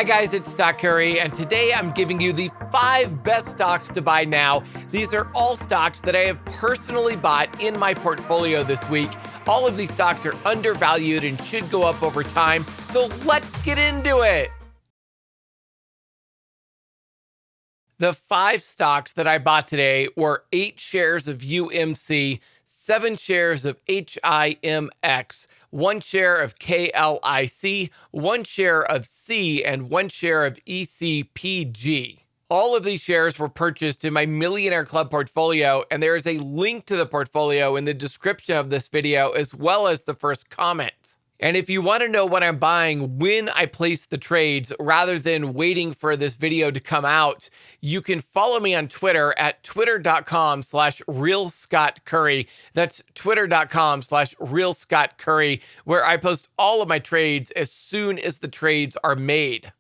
Hi guys, it's Stock Curry, and today I'm giving you the 5 best stocks to buy now. These are all stocks that I have personally bought in my portfolio this week. All of these stocks are undervalued and should go up over time, so let's get into it. The 5 stocks that I bought today were 8 shares of UMC, 7 shares of HIMX, 1 share of KLIC, 1 share of C, and 1 share of ECPG. All of these shares were purchased in my Millionaire Club portfolio, and there is a link to the portfolio in the description of this video, as well as the first comment. And if you want to know what I'm buying when I place the trades, rather than waiting for this video to come out, you can follow me on Twitter at twitter.com/realscottcurry. That's twitter.com/realscottcurry, where I post all of my trades as soon as the trades are made.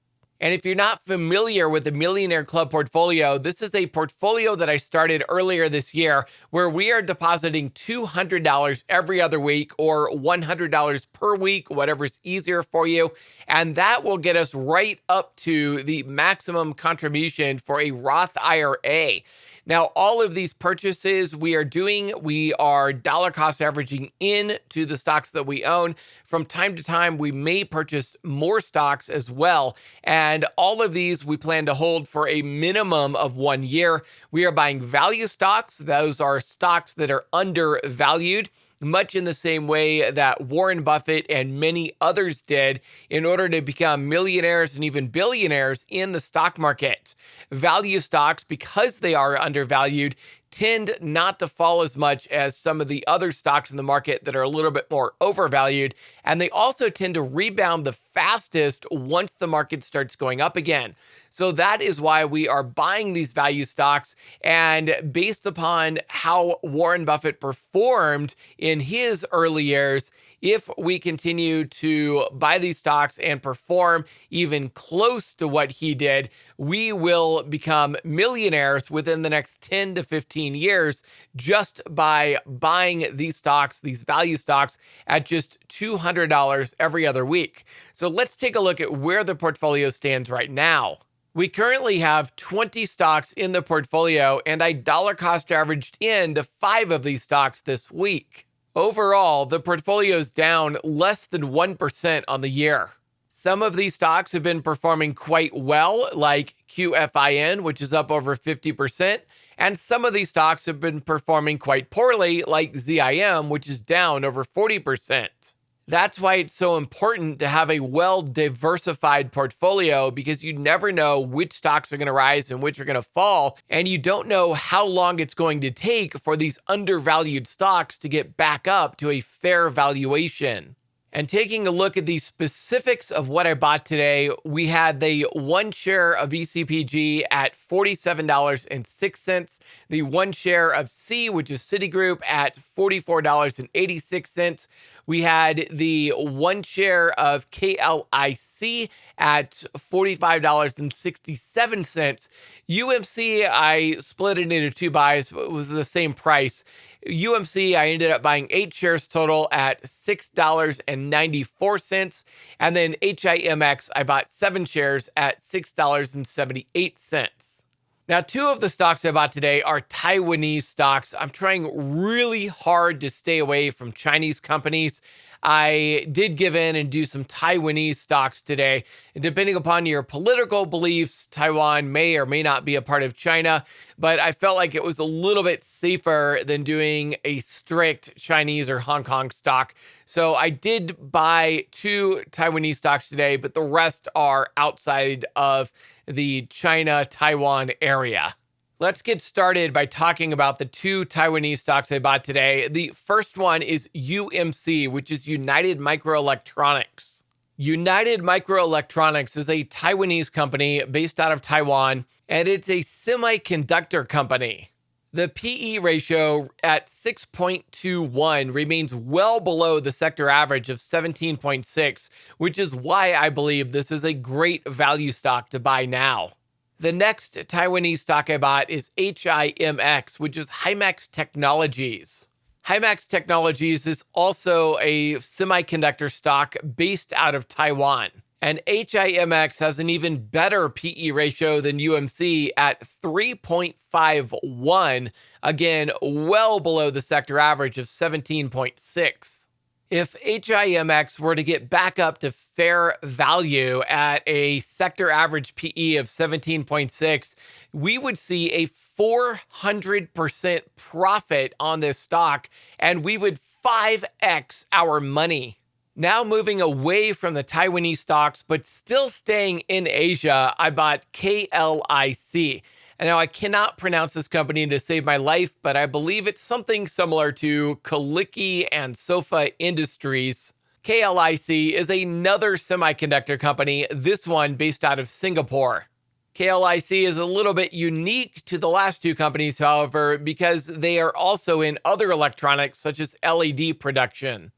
And if you're not familiar with the Millionaire Club portfolio, this is a portfolio that I started earlier this year where we are depositing $200 every other week or $100 per week, whatever's easier for you. And that will get us right up to the maximum contribution for a Roth IRA. Now, all of these purchases we are dollar cost averaging into the stocks that we own. From time to time, we may purchase more stocks as well. And all of these we plan to hold for a minimum of 1 year. We are buying value stocks. Those are stocks that are undervalued, much in the same way that Warren Buffett and many others did in order to become millionaires and even billionaires in the stock market. Value stocks, because they are undervalued, tend not to fall as much as some of the other stocks in the market that are a little bit more overvalued. And they also tend to rebound the fastest once the market starts going up again. So that is why we are buying these value stocks. And based upon how Warren Buffett performed in his early years, if we continue to buy these stocks and perform even close to what he did, we will become millionaires within the next 10 to 15 years just by buying these stocks, these value stocks, at just $200 every other week. So let's take a look at where the portfolio stands right now. We currently have 20 stocks in the portfolio, and I dollar cost averaged into 5 of these stocks this week. Overall, the portfolio is down less than 1% on the year. Some of these stocks have been performing quite well, like QFIN, which is up over 50%, and some of these stocks have been performing quite poorly, like ZIM, which is down over 40%. That's why it's so important to have a well-diversified portfolio, because you never know which stocks are going to rise and which are going to fall, and you don't know how long it's going to take for these undervalued stocks to get back up to a fair valuation. And taking a look at the specifics of what I bought today, we had the 1 share of ECPG at $47.06, the 1 share of C, which is Citigroup, at $44.86. We had the 1 share of KLIC at $45.67. UMC, I split it into 2 buys, but it was the same price. UMC, I ended up buying 8 shares total at $6.94. And then HIMX, I bought 7 shares at $6.78. Now, 2 of the stocks I bought today are Taiwanese stocks. I'm trying really hard to stay away from Chinese companies. I did give in and do some Taiwanese stocks today. And depending upon your political beliefs, Taiwan may or may not be a part of China, but I felt like it was a little bit safer than doing a strict Chinese or Hong Kong stock. So I did buy 2 Taiwanese stocks today, but the rest are outside of the China-Taiwan area. Let's get started by talking about the 2 Taiwanese stocks I bought today. The first one is UMC, which is United Microelectronics. United Microelectronics is a Taiwanese company based out of Taiwan, and it's a semiconductor company. The PE ratio at 6.21 remains well below the sector average of 17.6, which is why I believe this is a great value stock to buy now. The next Taiwanese stock I bought is HIMX, which is Himax Technologies. Himax Technologies is also a semiconductor stock based out of Taiwan. And HIMX has an even better PE ratio than UMC at 3.51, again, well below the sector average of 17.6. If HIMX were to get back up to fair value at a sector average PE of 17.6, we would see a 400% profit on this stock, and we would 5x our money. Now moving away from the Taiwanese stocks, but still staying in Asia, I bought KLIC. And now I cannot pronounce this company to save my life, but I believe it's something similar to Kulicke Soffa Industries. KLIC is another semiconductor company, this one based out of Singapore. KLIC is a little bit unique to the last two companies, however, because they are also in other electronics such as LED production.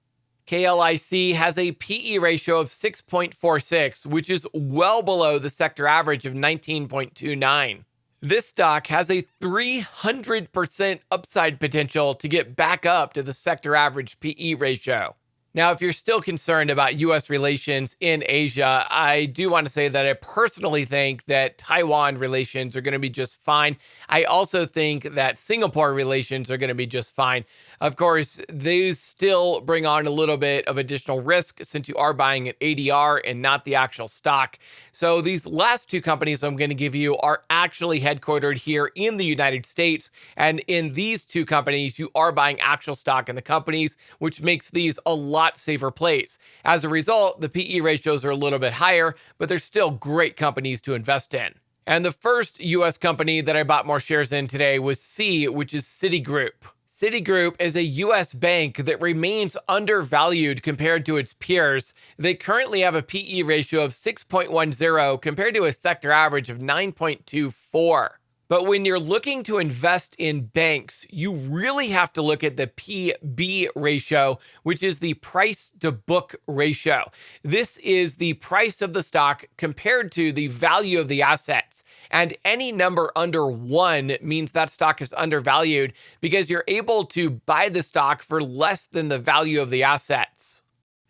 KLIC has a PE ratio of 6.46, which is well below the sector average of 19.29. This stock has a 300% upside potential to get back up to the sector average PE ratio. Now, if you're still concerned about U.S. relations in Asia, I do want to say that I personally think that Taiwan relations are going to be just fine. I also think that Singapore relations are going to be just fine. Of course, these still bring on a little bit of additional risk since you are buying an ADR and not the actual stock. So these last two companies I'm going to give you are actually headquartered here in the United States. And in these two companies, you are buying actual stock in the companies, which makes these a lot safer plays. As a result, the PE ratios are a little bit higher, but they're still great companies to invest in. And the first U.S. company that I bought more shares in today was C, which is Citigroup. Citigroup is a U.S. bank that remains undervalued compared to its peers. They currently have a PE ratio of 6.10 compared to a sector average of 9.24. But when you're looking to invest in banks, you really have to look at the PB ratio, which is the price to book ratio. This is the price of the stock compared to the value of the assets. And any number under 1 means that stock is undervalued because you're able to buy the stock for less than the value of the assets.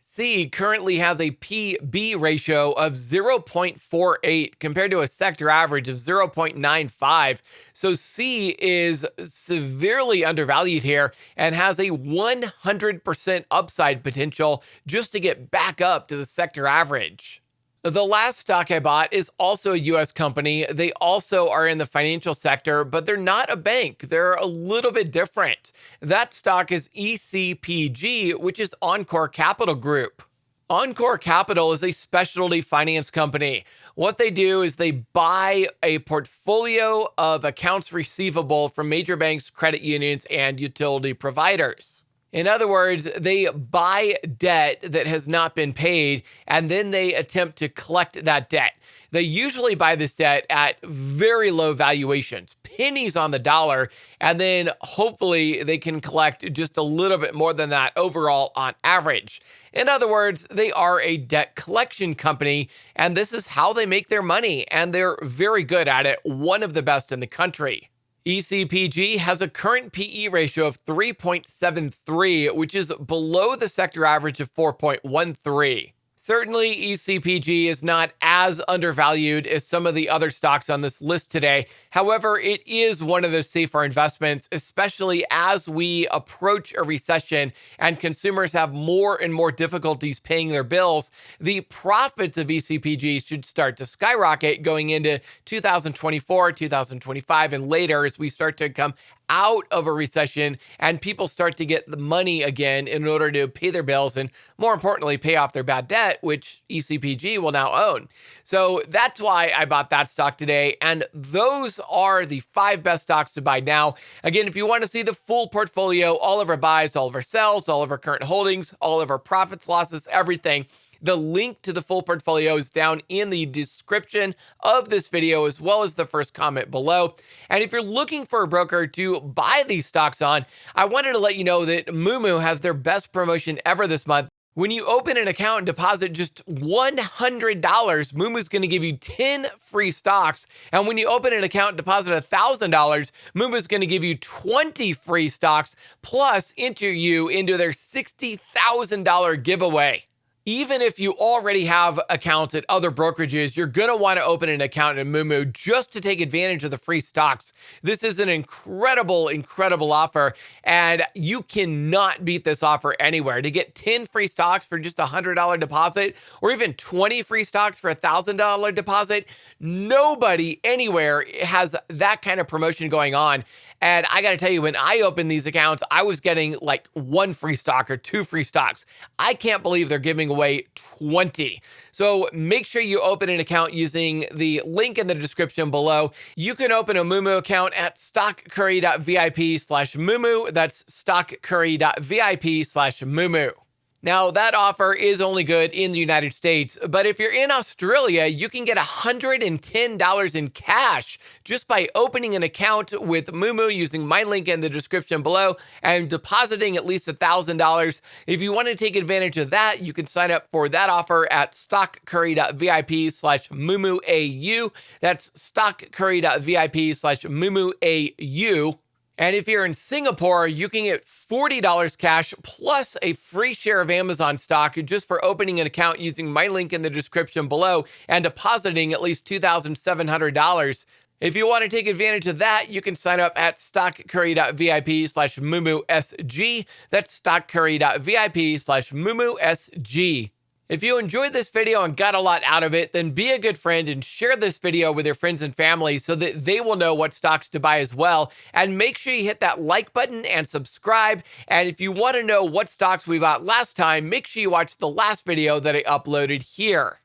C currently has a PB ratio of 0.48 compared to a sector average of 0.95. So C is severely undervalued here and has a 100% upside potential just to get back up to the sector average. The last stock I bought is also a U.S. company. They also are in the financial sector, but they're not a bank. They're a little bit different. That stock is ECPG, which is Encore Capital Group. Encore Capital is a specialty finance company. What they do is they buy a portfolio of accounts receivable from major banks, credit unions, and utility providers. In other words, they buy debt that has not been paid, and then they attempt to collect that debt. They usually buy this debt at very low valuations, pennies on the dollar, and then hopefully they can collect just a little bit more than that overall on average. In other words, they are a debt collection company, and this is how they make their money, and they're very good at it, one of the best in the country. ECPG has a current PE ratio of 3.73, which is below the sector average of 4.13. Certainly, ECPG is not as undervalued as some of the other stocks on this list today. However, it is one of the safer investments, especially as we approach a recession and consumers have more and more difficulties paying their bills. The profits of ECPG should start to skyrocket going into 2024, 2025, and later as we start to come out of a recession and people start to get the money again in order to pay their bills and, more importantly, pay off their bad debt, which ECPG will now own. So that's why I bought that stock today. And those are the 5 best stocks to buy now. Again, if you want to see the full portfolio, all of our buys, all of our sells, all of our current holdings, all of our profits, losses, everything, the link to the full portfolio is down in the description of this video, as well as the first comment below. And if you're looking for a broker to buy these stocks on, I wanted to let you know that Moomoo has their best promotion ever this month. When you open an account and deposit just $100, Moomoo's going to give you 10 free stocks. And when you open an account and deposit $1,000, Moomoo's going to give you 20 free stocks, plus enter you into their $60,000 giveaway. Even if you already have accounts at other brokerages, you're going to want to open an account in Moomoo just to take advantage of the free stocks. This is an incredible, incredible offer, and you cannot beat this offer anywhere. To get 10 free stocks for just a $100 deposit, or even 20 free stocks for a $1,000 deposit, nobody anywhere has that kind of promotion going on. And I got to tell you, when I opened these accounts, I was getting like 1 free stock or 2 free stocks. I can't believe they're giving away 20. So make sure you open an account using the link in the description below. You can open a Moomoo account at stockcurry.vip/Moomoo. That's stockcurry.vip/Moomoo. Now, that offer is only good in the United States, but if you're in Australia, you can get $110 in cash just by opening an account with Moomoo using my link in the description below and depositing at least $1,000. If you want to take advantage of that, you can sign up for that offer at stockcurry.vip/MooMooAU. That's stockcurry.vip/MooMooAU. And if you're in Singapore, you can get $40 cash plus a free share of Amazon stock just for opening an account using my link in the description below and depositing at least $2,700. If you want to take advantage of that, you can sign up at stockcurry.vip/MooMooSG. That's stockcurry.vip/MooMooSG. If you enjoyed this video and got a lot out of it, then be a good friend and share this video with your friends and family so that they will know what stocks to buy as well. And make sure you hit that like button and subscribe. And if you want to know what stocks we bought last time, make sure you watch the last video that I uploaded here.